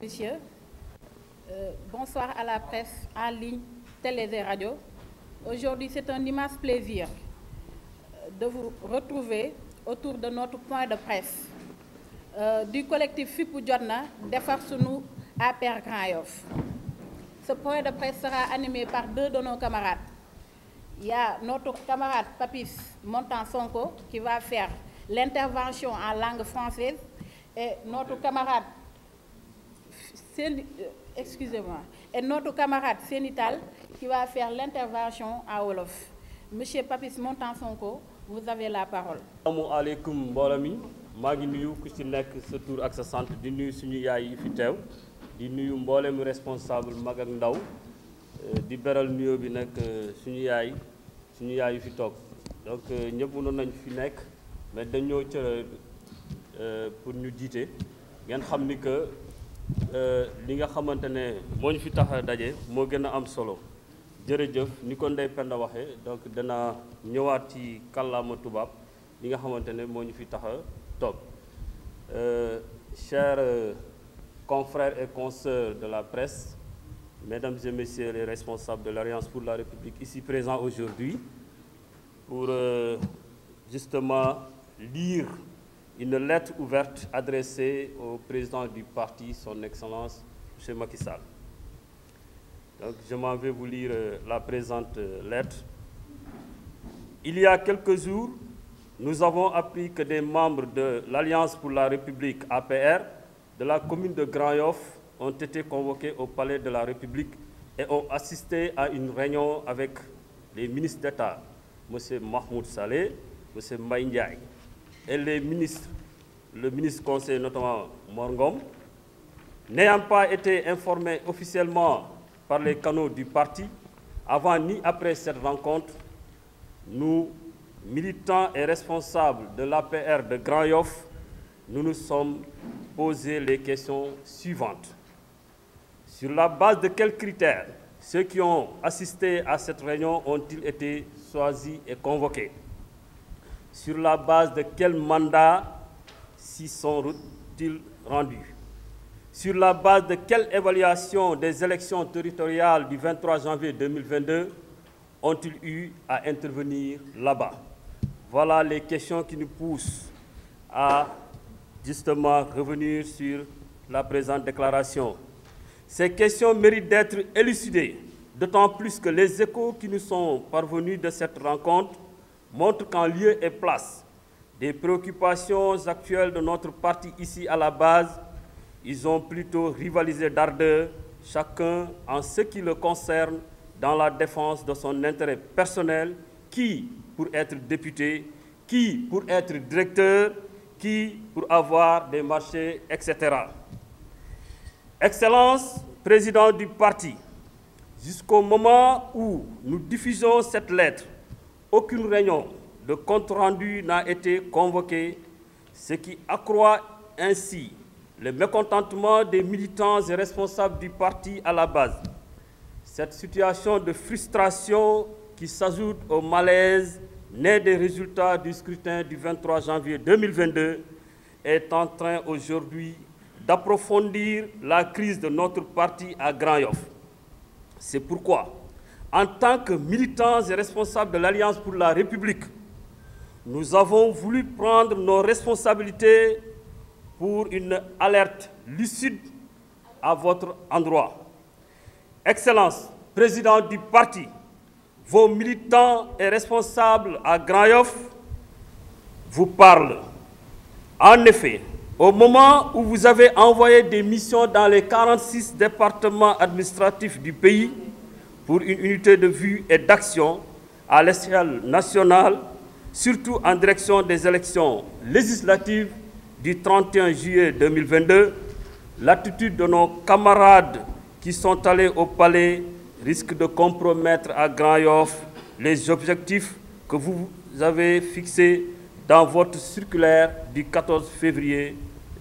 messieurs. Bonsoir à la presse en ligne, télé et radio. Aujourd'hui, c'est un immense plaisir de vous retrouver autour de notre point de presse du collectif Fippu Jotna Defar Sunu APR Grand Yoff. Ce point de presse sera animé par deux de nos camarades. Il y a notre camarade Papis Montan Sonko qui va faire l'intervention en langue française et notre camarade Sénital qui va faire l'intervention en Wolof. Monsieur Papis Montan Sonko, vous avez la parole. Assalamu alaikum mbooloo mi maa ngi nuyu ku ci nekk sa tur ak sa sant di nuyu suñu yaay yi fi teew di nuyu mboolem responsable mag ak ndaw di beral nuyoo bi nag suñu yaay yi fi toog donc ñëpp mënoon nañ fi nekk mais dañoo cëral pour ñu jiite ngeen xam ni que li nga xamante ne moo ñu fi tax a daje moo gën a am solo jërëjëf ni ko Ndeye Penda waxee donc dana ñëwaat ci kàllaama tubaab li nga xamante ne moo ñu fi tax a toog chers confrères et consoeurs de la presse, mesdames et messieurs les responsables de l'Alliance pour la République ici présents aujourd'hui pour justement lire une lettre ouverte adressée au président du parti, son Excellence, M. Macky Sall. Donc, je m'en vais vous lire la présente lettre. Il y a quelques jours, nous avons appris que des membres de l'Alliance pour la République APR de la commune de Grand Yoff ont été convoqués au Palais de la République et ont assisté à une réunion avec les ministres d'État, M. Mahmoud Saleh, M. Mbaye Ndiaye, et les ministres, le ministre conseiller notamment Morngom. N'ayant pas été informés officiellement par les canaux du parti, avant ni après cette rencontre, nous, militants et responsables de l'APR de Grand Yoff, nous nous sommes posé les questions suivantes. Sur la base de quels critères ceux qui ont assisté à cette réunion ont-ils été choisis et convoqués? Sur la base de quel mandat s'y sont-ils rendus? Sur la base de quelle évaluation des élections territoriales du 23 janvier 2022 ont-ils eu à intervenir là-bas? Voilà les questions qui nous poussent à justement revenir sur la présente déclaration. Ces questions méritent d'être élucidées, d'autant plus que les échos qui nous sont parvenus de cette rencontre montrent qu'en lieu et place des préoccupations actuelles de notre parti ici à la base, ils ont plutôt rivalisé d'ardeur, chacun en ce qui le concerne, dans la défense de son intérêt personnel, qui pour être député, qui pour être directeur, qui pour avoir des marchés, etc. Excellence, président du parti, jusqu'au moment où nous diffusons cette lettre, aucune réunion de compte-rendu n'a été convoquée, ce qui accroît ainsi le mécontentement des militants et responsables du parti à la base. Cette situation de frustration qui s'ajoute au malaise né des résultats du scrutin du 23 janvier 2022 est en train aujourd'hui d'approfondir la crise de notre parti à Grand Yoff. C'est pourquoi, en tant que militants et responsables de l'Alliance pour la République, nous avons voulu prendre nos responsabilités pour une alerte lucide à votre endroit. Excellence, président du parti, vos militants et responsables à Grand Yoff vous parlent. En effet, au moment où vous avez envoyé des missions dans les 46 départements administratifs du pays pour une unité de vue et d'action à l'échelle nationale, surtout en direction des élections législatives du 31 juillet 2022, l'attitude de nos camarades qui sont allés au palais risque de compromettre à Grand Yoff les objectifs que vous avez fixés dans votre circulaire du 14 février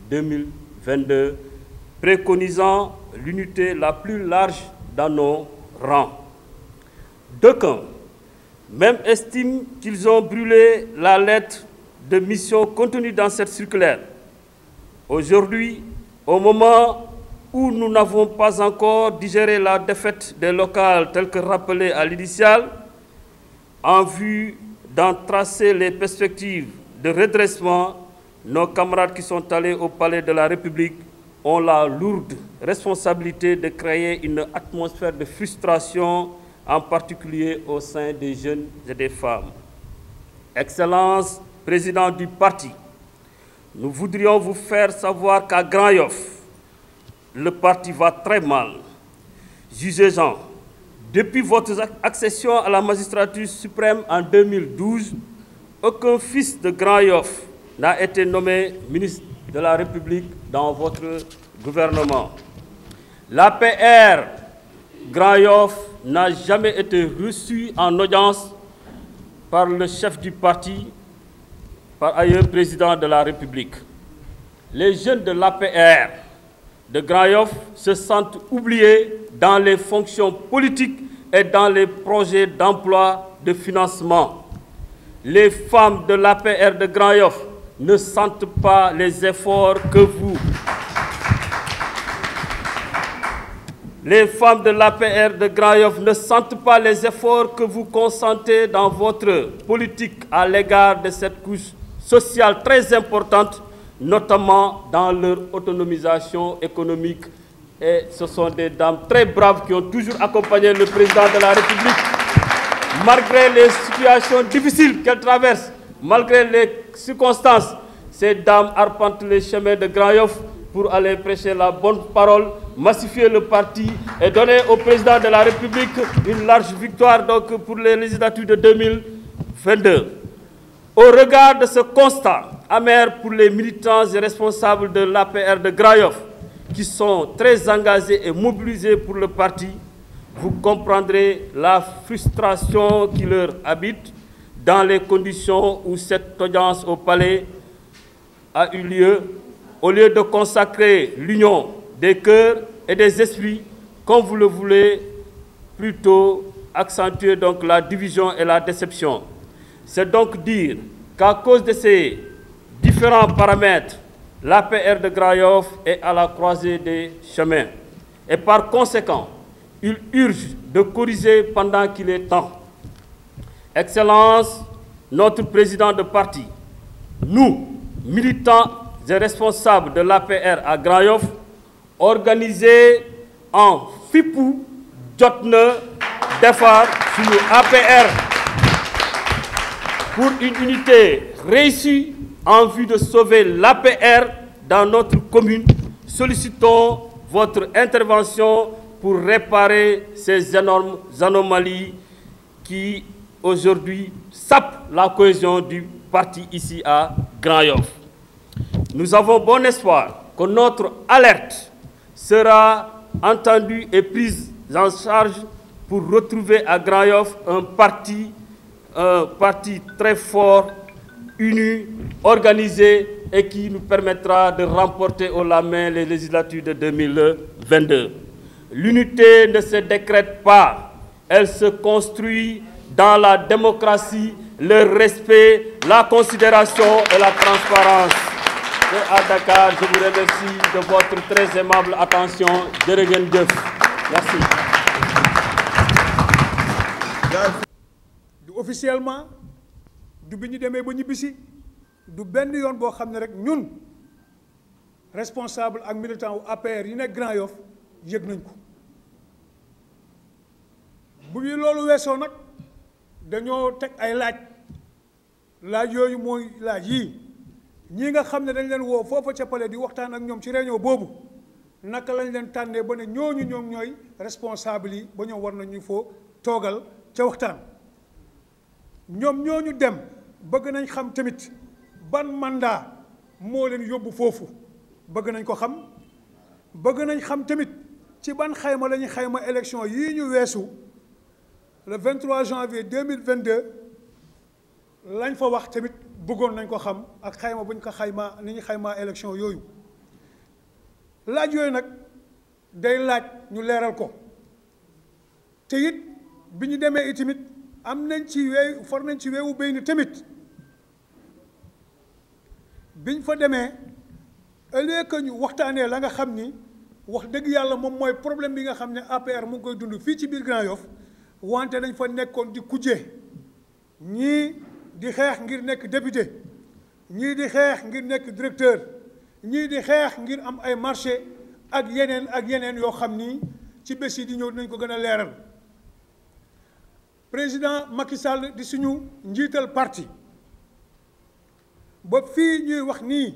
2022, préconisant l'unité la plus large dans nos rangs. D'aucuns même estiment qu'ils ont brûlé la lettre de mission contenue dans cette circulaire. Aujourd'hui, au moment où nous n'avons pas encore digéré la défaite des locales telles que rappelées à l'initiale, en vue d'en tracer les perspectives de redressement, nos camarades qui sont allés au Palais de la République ont la lourde responsabilité de créer une atmosphère de frustration, en particulier au sein des jeunes et des femmes. Excellence, président du parti, nous voudrions vous faire savoir qu'à Grand Yoff, le parti va très mal. Jugez-en, depuis votre accession à la magistrature suprême en 2012, aucun fils de Grand Yoff n'a été nommé ministre de la République dans votre gouvernement. L'APR Grand Yoff n'a jamais été reçu en audience par le chef du parti, par ailleurs président de la République. Les jeunes de l'APR de Grand Yoff se sentent oubliés dans les fonctions politiques et dans les projets d'emploi, de financement. Les femmes de l'APR de Grand Yoff ne sentent pas les efforts que vous. Les femmes de l'APR de Grand Yoff ne sentent pas les efforts que vous consentez dans votre politique à l'égard de cette couche sociale très importante, notamment dans leur autonomisation économique. Et ce sont des dames très braves qui ont toujours accompagné le président de la République, malgré les situations difficiles qu'elles traversent, malgré les circonstances. Ces dames arpentent les chemins de Grand Yoff pour aller prêcher la bonne parole, massifier le parti et donner au président de la République une large victoire donc, pour les législatives de 2022. Au regard de ce constat amer pour les militants et responsables de l'APR de Grand Yoff, qui sont très engagés et mobilisés pour le parti, vous comprendrez la frustration qui leur habite dans les conditions où cette audience au palais a eu lieu. Au lieu de consacrer l'union des cœurs et des esprits, comme vous le voulez, plutôt accentuer donc la division et la déception. C'est donc dire qu'à cause de ces différents paramètres, l'APR de Grand Yoff est à la croisée des chemins. Et par conséquent, il urge de corriger pendant qu'il est temps. Excellence, notre président de parti, nous, militants et responsables de l'APR à Grand Yoff, organisés en FIPU, Jotna, Defar, sur APR, pour une unité réussie en vue de sauver l'APR dans notre commune, sollicitons votre intervention pour réparer ces énormes anomalies qui, aujourd'hui, sapent la cohésion du parti ici à Grand Yoff. Nous avons bon espoir que notre alerte sera entendue et prise en charge pour retrouver à Grand Yoff un parti très fort, uni, organisé et qui nous permettra de remporter haut la main les législatives de 2022. L'unité ne se décrète pas, elle se construit dans la démocratie, le respect, la considération et la transparence. Et à Dakar, je vous remercie de votre très aimable attention. Merci. Officiellement, du bi ñu demee ba ñibbisi du benn yoon boo xam ne rek ñun responsable ak militant wu APR yi nekk Grand Yoff yëg nañ ko bu ñu loolu weesoo nag dañoo teg ay laaj yooyu mooy laaj yii ñii nga xam ne dañ leen woo foofa ca palais di waxtaan ak ñoom ci réunion boobu naka lañ leen tànnee ba ne ñooñu ñoom ñooy responsable yi ba ñoom war nañu foo toogal ca waxtaan ñoom ñooñu dem bëgg nañ xam tamit ban mandat moo leen yóbbu foofu bëgg nañ ko xam bëgg nañ xam tamit ci ban xayma la ñuy xayma élection yii ñu weesu le 23 janvier 2022 lañ fa wax tamit bëggoon nañ ko xam ak xayma buñ ko xayma ni ñu xaymaa élection yooyu laaj yooyu nag day laaj ñu leeral ko te it bi ñu demee itamit am nañ ci weewu for nañ ci weewu béy ni tamit biñ fa demee au lieu que ñu waxtaanee la nga xam ni wax dëgg yàlla moom mooy problème bi nga xam ne APR mu ngi koy dund fii ci biir Grand Yoff wante dañ fa nekkoon di kujje ñii di xeex ngir nekk député ñii di xeex ngir nekk directeur ñii di xeex ngir am ay marché ak yeneen yoo xam ni ci bés yi di ñëw dinañ ko gën a leeral président Macky Sall di suñu njiital parti ba fii ñuy wax nii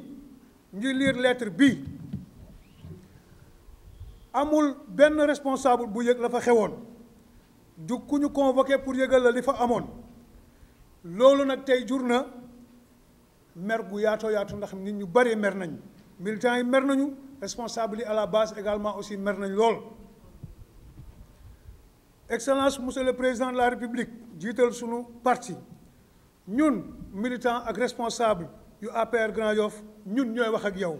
ñuy lire lettre bi amul benn responsable bu yëg la fa xewoon du ku ñu convoqué pour yëgal la li fa amoon loolu nag tey jur na mer gu yaatoo yaatu ndax nit ñu bari mer nañ militants yi mer nañu responsable yi à la base également aussi mer nañ lool. Excellence monsieur le président de la République jiital sunu parti ñun militants ak responsable yu APR Grand Yoff ñun ñooy wax ak yow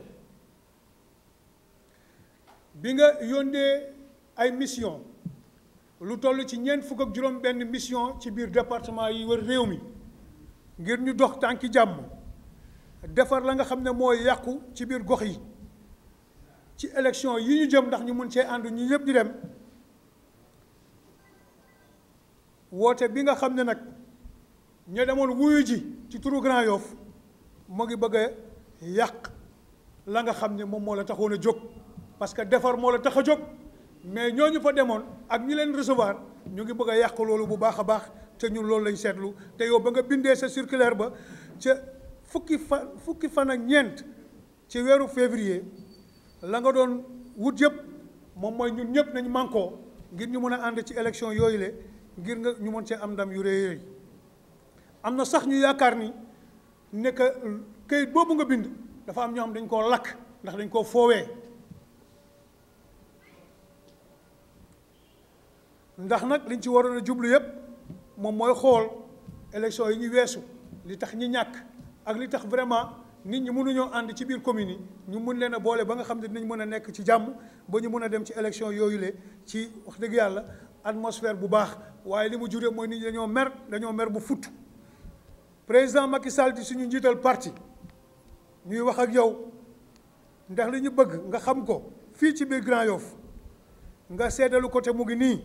bi nga yónnee ay mission lu toll ci ñeent fukk ak juróom benn mission ci biir département yi wër réew mi ngir ñu dox tànki jàmm defar la nga xam ne mooy yàqu ci biir gox yi ci élection yi ñu jëm ndax ñu mun cee ànd ñu yëpp di dem woote bi nga xam ne nag ña demoon wuyu ji ci turu Grand Yoff mu ngi bëgg a yàq la nga xam ne moom moo la taxoon a jóg parce que defar moo la tax a jóg mais ñooñu fa demoon ak ñi leen recevoir ñu ngi bëgg a yàq loolu bu baax a baax te ñun loolu lañ seetlu te yow ba nga bindee sa circulaire ba ca fukki fan ak ñeent ci weeru février la nga doon wut yëpp moom mooy ñun ñëpp nañ mànkoo ngir ñu mën a ànd ci élection yooyu le ngir nga ñu mën cee am ndam yu rëy rëy am na sax ñu yaakaar ni ne que këyit boobu nga bind dafa am ñoo xam dañ koo lakk ndax dañ koo foowee ndax nag liñ ci waroon a jublu yëpp moom mooy xool élection yi ñu weesu li tax ñi ñàkk ak li tax vraiment nit ñi mënuñoo ànd ci biir commune yi ñu mun leen a boole ba nga xam ne dinañ mën a nekk ci jàmm ba ñu mën a dem ci élection yooyu le ci wax dëgg yàlla atmosphère bu baax waaye li mu juree mooy nit ñi dañoo mer bu futt président Macky Sall di suñu njiital parti ñuy wax ak yow ndax li ñu bëgg nga xam ko fii ci biir Grand Yoff nga seedalu ko te mu ngi nii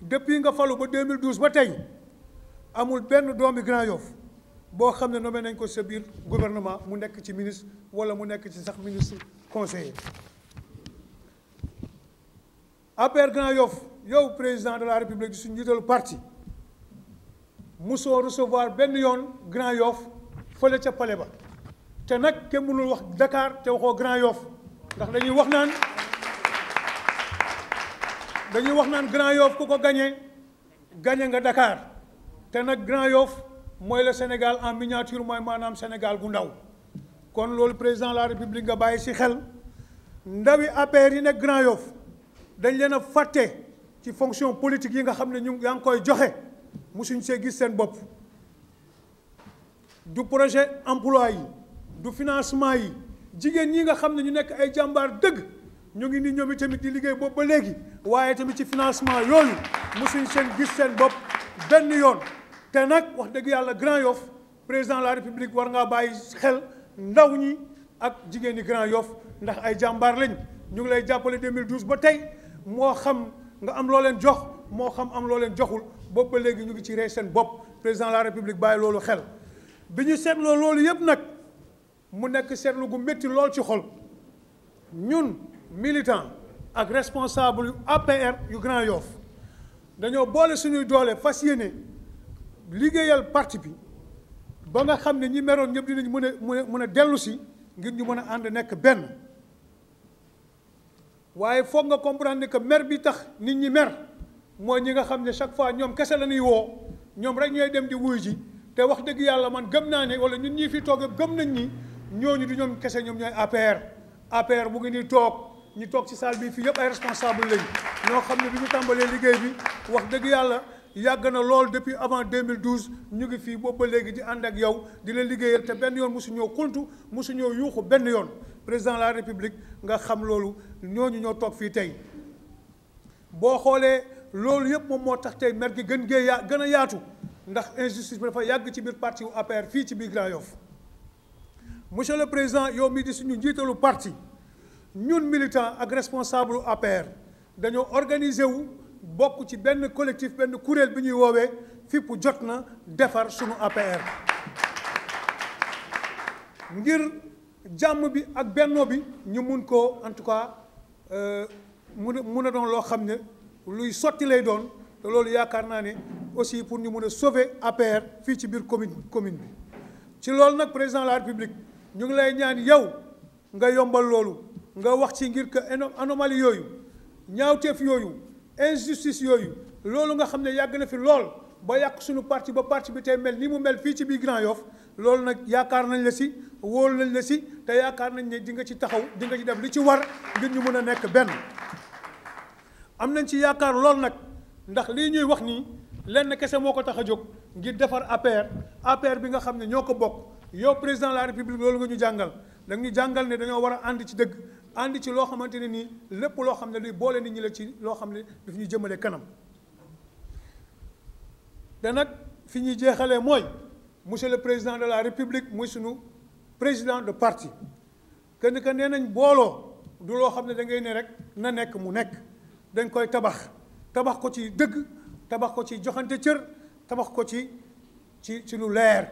depuis nga falu ba 2012 ba tey amul benn doomi Grand Yoff boo xam ne nommé nañ ko sa biir gouvernement mu nekk ci ministre wala mu nekk ci sax ministre conseiller APR Grand Yoff yow président de la République di suñu njiitalu parti musoo recevoir benn yoon Grand Yoff fële ca palais ba te nag kenn mënul wax Dakar te waxoo Grand Yoff ndax dañuy wax naan Grand Yoff ku ko gagné nga Dakar te nag Grand Yoff mooy le Sénégal en miniature mooy maanaam Sénégal gu ndaw kon loolu président de la République nga bàyyi ci xel ndawi APR yi nekk Grand Yoff dañ leen a fàtte ci fonction politique yi nga xam ne yaa ngi koy joxe musuñ see gis seen bopp du projet emploi yi du financement yi jigéen ñi nga xam ne ñu nekk ay jàmbaar dëgg ñu ngi ni ñoom tamit di liggéey boobu ba léegi waaye tamit ci financement yooyu musuñ seen gis seen bopp benn yoon te nag wax dëgg yàlla Grand Yoff président de la République war ngaa bàyyi xel ndaw ñi ak jigéen ñi Grand Yoff ndax ay jàmbaar lañ ñu ngi lay jàppale 2012 ba tey moo xam nga am loo leen jox moo xam am loo leen joxul boobu ba léegi ñu ngi ci rey seen bopp président de la République bàyyi loolu xel bi ñu seetloo loolu yëpp nag mu nekk seetlu gu métti lool ci xol ñun militant ak responsable yu APR yu Grand Yoff dañoo boole suñuy doole fas yéene liggéeyal parti bi ba nga xam ne ñi meroon ñëpp dinañ mën a dellu si ngir ñu mën a ànd nekk benn waaye foog nga comprendre que mer bi tax nit ñi mer mooy ñi nga xam ne chaque fois ñoom kese la ñuy woo ñoom rek ñooy dem di wuy ji te wax dëgg yàlla man gëm naa ne wala ñun ñii fi toog gëm nañ ni ñooñu du ñoom kese ñoom ñooy APR mu ngi nii toog ñu toog ci salle bi fii yëpp ay responsable lañ ñoo xam ne bi ñu tàmbalee liggéey bi wax dëgg yàlla yàgg na lool depuis avant 2012 ñu ngi fii boobu ba léegi di ànd ak yow di la liggéeyal te benn yoon mosu ñoo xultu mosu ñoo yuuxu benn yoon président de la République nga xam loolu ñooñu ñoo toog fii tey boo xoolee loolu yëpp moom moo tax tey mer gi gën a yaatu ndax injustice bi dafa yàgg ci biir parti wu APR fii ci biir Grand Yoff monsieur le président yow mii di suñu njiitalu parti ñun militant ak responsable APR dañoo organiser wu bokk ci benn collectif benn kuréel bi ñuy woowee fippu jot na defar sunu APR ngir jàmm bi ak bennoo bi ñu mun ko en tout cas mun a doon loo xam ne luy sotti lay doon te loolu yaakaar naa ne aussi pour ñu mun a sauver APR fii ci biir commune bi ci loolu nag président de la République ñu ngi lay ñaan yow nga yombal loolu nga wax ci ngir que anomalie yooyu ñaawteef yooyu injustice yooyu loolu nga xam ne yàgg na fi lool ba yàq suñu parti ba parti bi tey mel ni mu mel fii ci biir Grand Yoff loolu nag yaakaar nañ la si wóolu nañ la si te yaakaar nañ ne di nga ci taxaw di nga ci def li ci war ngir ñu mën a nekk benn am nañ ci yaakaar lool nag ndax lii ñuy wax nii lenn kese moo ko tax a jóg ngir defar APR bi nga xam ne ñoo ko bokk yow président de la République loolu nga ñu jàngal da ñu jàngal ne dañoo war a ànd ci dëgg ànd ci loo xamante ne nii lépp loo xam ne luy boole nit ñi la ci loo xam ne daf ñuy jëmale kanam te nag fi ñuy jeexalee mooy monsieur le président de la République muy sunu président de parti que nee nañ booloo du loo xam ne da ngay ne rek na nekk mu nekk dañ koy tabax ko ci dëgg tabax ko ci joxante cër tabax ko ci lu leer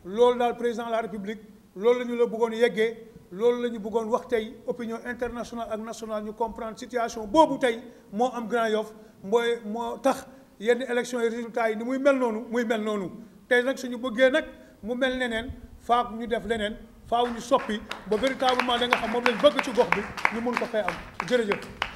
loolu daal président de la République loolu la ñu la bëggoon yeggee loolu la ñu bëggoon wax tey opinion internationale ak nationale ñu comprendre situation boobu tey moo am Grand Yoff moo tax yenn élection yi résultats yi ni muy mel noonu tey nag suñu bëggee nag mu mel neneen faaw ñu def leneen faaw ñu soppi ba véritablement da nga xam moom lañ bëgg ci gox bi ñu mun ko fay am jërëjëf